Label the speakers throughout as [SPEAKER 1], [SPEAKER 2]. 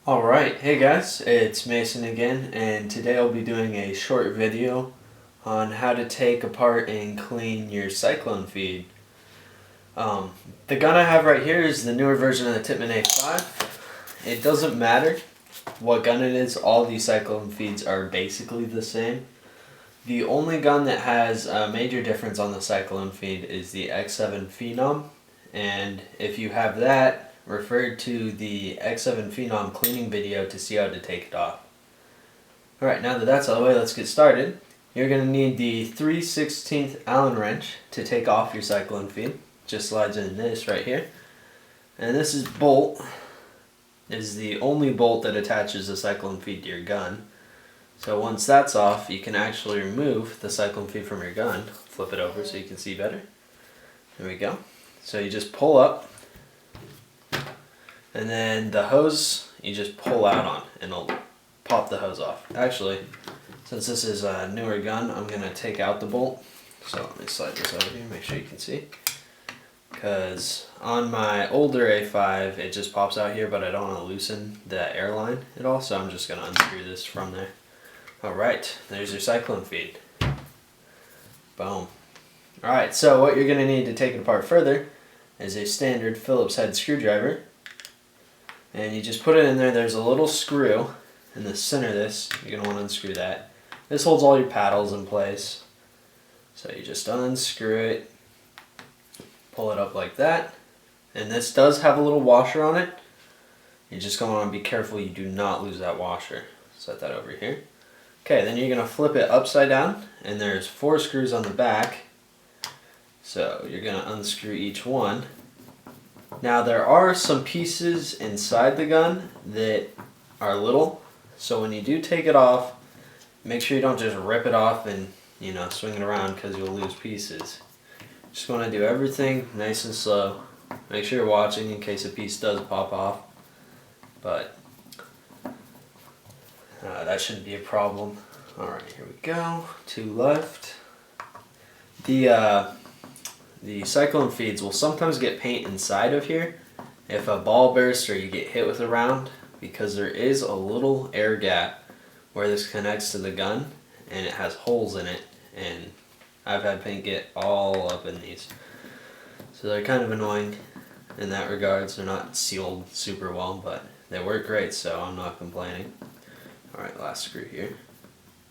[SPEAKER 1] Alright, hey guys, it's Mason again, and today I'll be doing a short video on how to take apart and clean your Cyclone feed. The gun I have right here is the newer version of the Tippmann A5. It doesn't matter what gun it is, all these Cyclone feeds are basically the same. The only gun that has a major difference on the Cyclone feed is the X7 Phenom, and if you have that, refer to the X7 Phenom cleaning video to see how to take it off. Alright, now that that's out of the way, let's get started. You're going to need the 3/16 Allen wrench to take off your Cyclone feed. Just slides in this right here. And this bolt is the only bolt that attaches the Cyclone feed to your gun. So once that's off, you can actually remove the Cyclone feed from your gun. Flip it over so you can see better. There we go. So you just pull up, and then the hose you just pull out on and it'll pop the hose off. Actually, since this is a newer gun, I'm going to take out the bolt. So let me slide this over here, make sure you can see. Because on my older A5 it just pops out here, but I don't want to loosen the airline at all, so I'm just going to unscrew this from there. Alright, there's your Cyclone feed. Boom. Alright, so what you're going to need to take it apart further is a standard Phillips head screwdriver. And you just put it in there. There's a little screw in the center of this. You're going to want to unscrew that. This holds all your paddles in place. So you just unscrew it, pull it up like that. And this does have a little washer on it. You're just going to want to be careful you do not lose that washer. Set that over here. Okay, then you're going to flip it upside down, and there's 4 screws on the back. So you're going to unscrew each one. Now there are some pieces inside the gun that are little, so when you do take it off, make sure you don't just rip it off and swing it around, because you'll lose pieces. Just want to do everything nice and slow. Make sure you're watching in case a piece does pop off, but that shouldn't be a problem. Alright, here we go. 2 left. The Cyclone feeds will sometimes get paint inside of here if a ball bursts or you get hit with a round, because there is a little air gap where this connects to the gun and it has holes in it, and I've had paint get all up in these. So they're kind of annoying in that regards. They're not sealed super well, but they work great, so I'm not complaining. Alright, last screw here.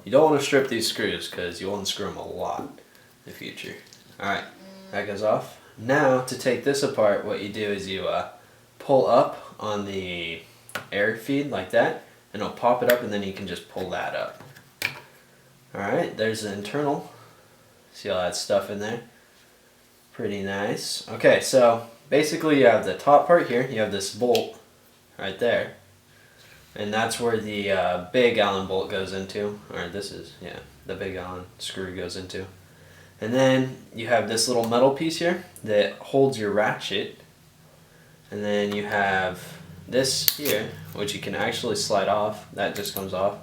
[SPEAKER 1] You don't want to strip these screws because you'll unscrew them a lot in the future. Alright, that goes off. Now to take this apart, what you do is you pull up on the air feed like that, and it'll pop it up, and then you can just pull that up. Alright, there's the internal. See all that stuff in there? Pretty nice. Okay, so basically you have the top part here, you have this bolt right there. And that's where the big Allen bolt goes into, or this is, yeah, the big Allen screw goes into. And then you have this little metal piece here that holds your ratchet. And then you have this here, which you can actually slide off. That just comes off.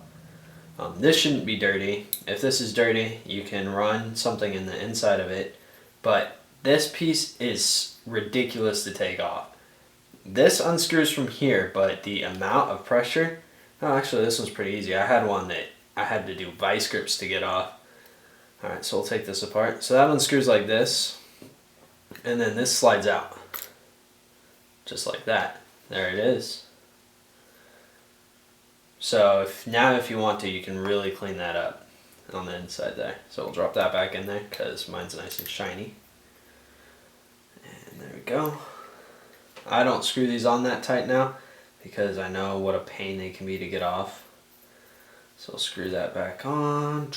[SPEAKER 1] This shouldn't be dirty. If this is dirty, you can run something in the inside of it. But this piece is ridiculous to take off. This unscrews from here, but the amount of pressure... Oh, actually, this one's pretty easy. I had one that I had to do vice grips to get off. Alright, so we'll take this apart. So that unscrews like this, and then this slides out. Just like that. There it is. So if you want to, you can really clean that up on the inside there. So we'll drop that back in there because mine's nice and shiny. And there we go. I don't screw these on that tight now because I know what a pain they can be to get off. So I'll screw that back on.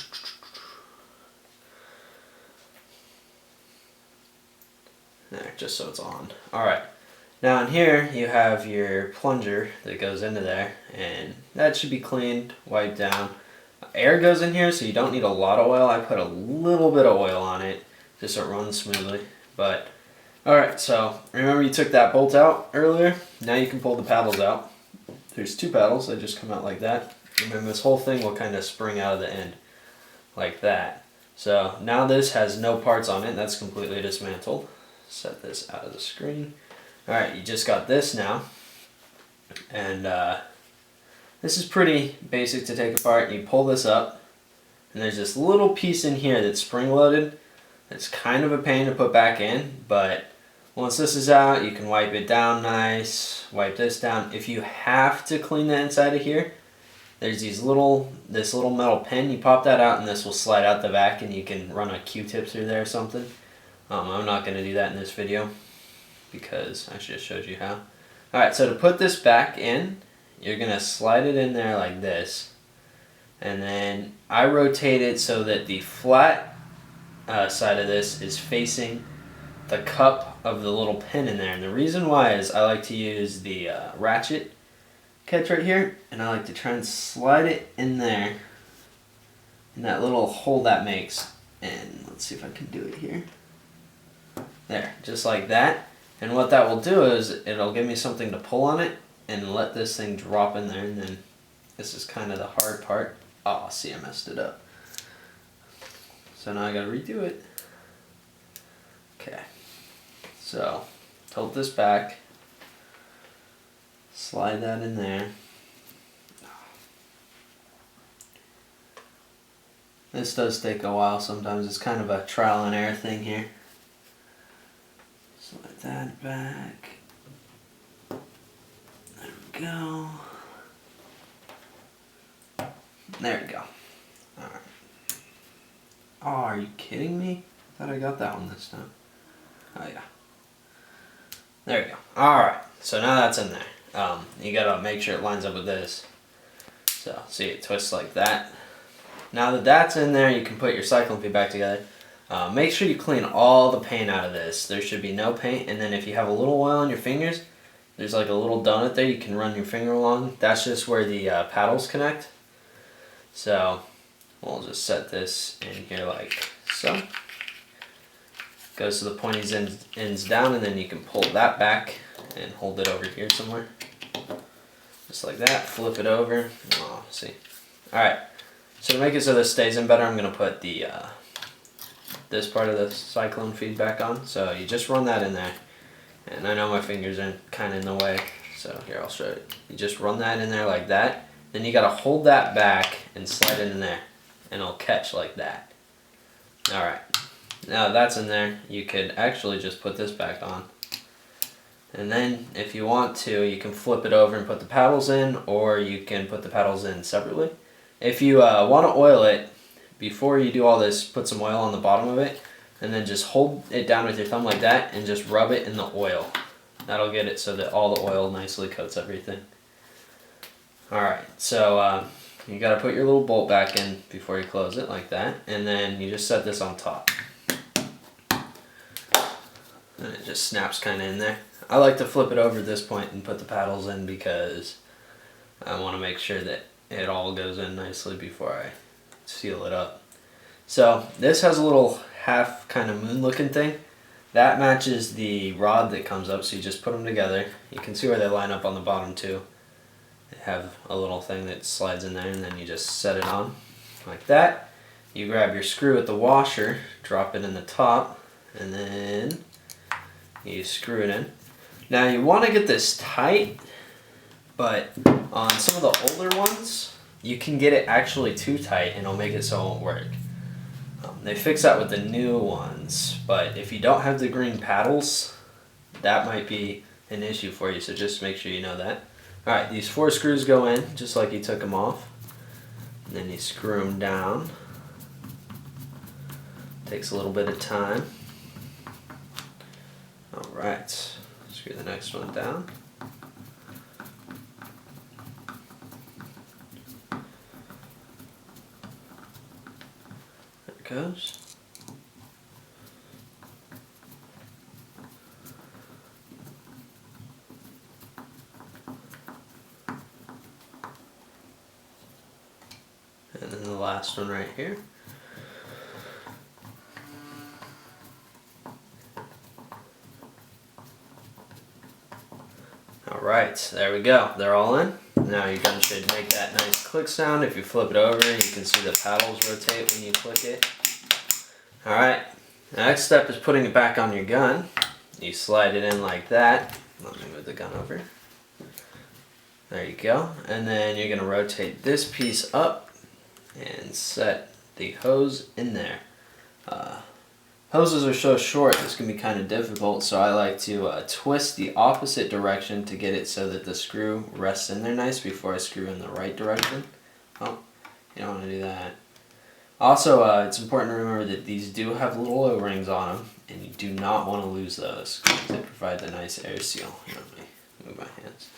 [SPEAKER 1] There, just so it's on. Alright, now in here you have your plunger that goes into there, and that should be cleaned, wiped down. Air goes in here, so you don't need a lot of oil. I put a little bit of oil on it just so it runs smoothly. But alright, so remember you took that bolt out earlier? Now you can pull the paddles out. There's 2 paddles that just come out like that, and then this whole thing will kind of spring out of the end like that. So now this has no parts on it, that's completely dismantled. Set this out of the screen. Alright, you just got this now, and This is pretty basic to take apart. You pull this up, and there's this little piece in here that's spring-loaded. It's kind of a pain to put back in, but once this is out, you can wipe it down nice, wipe this down. If you have to clean the inside of here, there's this little metal pin. You pop that out and this will slide out the back and you can run a Q-tip through there or something. I'm not going to do that in this video because I just showed you how. Alright, so to put this back in, you're going to slide it in there like this. And then I rotate it so that the flat side of this is facing the cup of the little pin in there. And the reason why is I like to use the ratchet catch right here, and I like to try and slide it in there in that little hole that makes. And let's see if I can do it here. There, just like that. And what that will do is it'll give me something to pull on it and let this thing drop in there. And then this is kind of the hard part. Oh, see, I messed it up. So now I gotta redo it. Okay, so tilt this back, slide that in there. This does take a while sometimes. It's kind of a trial and error thing here. Slide that back. There we go. There we go. Alright. Oh, are you kidding me? I thought I got that one this time. Oh yeah. There we go. Alright, so now that's in there. You gotta make sure it lines up with this. So, see, it twists like that. Now that that's in there, you can put your cyclone feed back together. Make sure you clean all the paint out of this. There should be no paint, and then if you have a little oil on your fingers, there's like a little donut there you can run your finger along. That's just where the paddles connect. So, we'll just set this in here like so. Goes to the pointy ends down, and then you can pull that back and hold it over here somewhere. Just like that, flip it over. Oh, see. Alright, so to make it so this stays in better, I'm going to put the this part of the cyclone feed back on. So you just run that in there. And I know my fingers are kind of in the way, so here, I'll show you. You just run that in there like that. Then you got to hold that back and slide it in there, and it'll catch like that. Alright. Now that's in there, you could actually just put this back on. And then if you want to, you can flip it over and put the paddles in, or you can put the paddles in separately. If you want to oil it, before you do all this, put some oil on the bottom of it, and then just hold it down with your thumb like that and just rub it in the oil. That'll get it so that all the oil nicely coats everything. Alright, so you gotta put your little bolt back in before you close it like that, and then you just set this on top. And it just snaps kind of in there. I like to flip it over at this point and put the paddles in because I want to make sure that it all goes in nicely before I seal it up. So this has a little half kind of moon looking thing. That matches the rod that comes up, so you just put them together. You can see where they line up on the bottom too. They have a little thing that slides in there, and then you just set it on like that. You grab your screw at the washer, drop it in the top, and then you screw it in. Now you want to get this tight, but on some of the older ones, you can get it actually too tight and it'll make it so it won't work. They fix that with the new ones, but if you don't have the green paddles, that might be an issue for you, so just make sure you know that. Alright, these 4 screws go in, just like you took them off. And then you screw them down. Takes a little bit of time. Alright, screw the next one down. There it goes. And then the last one right here. Alright, there we go. They're all in. Now your gun should make that nice click sound. If you flip it over, you can see the paddles rotate when you click it. Alright, the next step is putting it back on your gun. You slide it in like that. Let me move the gun over. There you go. And then you're going to rotate this piece up and set the hose in there. Hoses are so short, this can be kind of difficult, so I like to twist the opposite direction to get it so that the screw rests in there nice before I screw in the right direction. Oh, you don't want to do that. Also, it's important to remember that these do have little O-rings on them, and you do not want to lose those because they provide the nice air seal. Here, let me move my hands.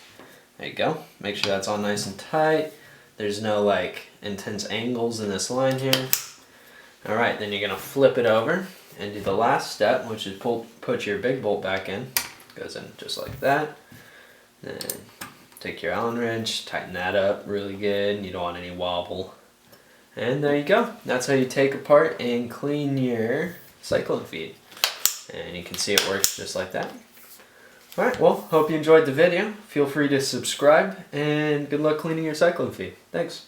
[SPEAKER 1] There you go. Make sure that's all nice and tight. There's no like intense angles in this line here. Alright, then you're going to flip it over and do the last step, which is put your big bolt back in. Goes in just like that. Then take your Allen wrench, tighten that up really good. You don't want any wobble. And there you go. That's how you take apart and clean your cyclone feed. And you can see it works just like that. Alright, well, hope you enjoyed the video. Feel free to subscribe, and good luck cleaning your cyclone feed. Thanks.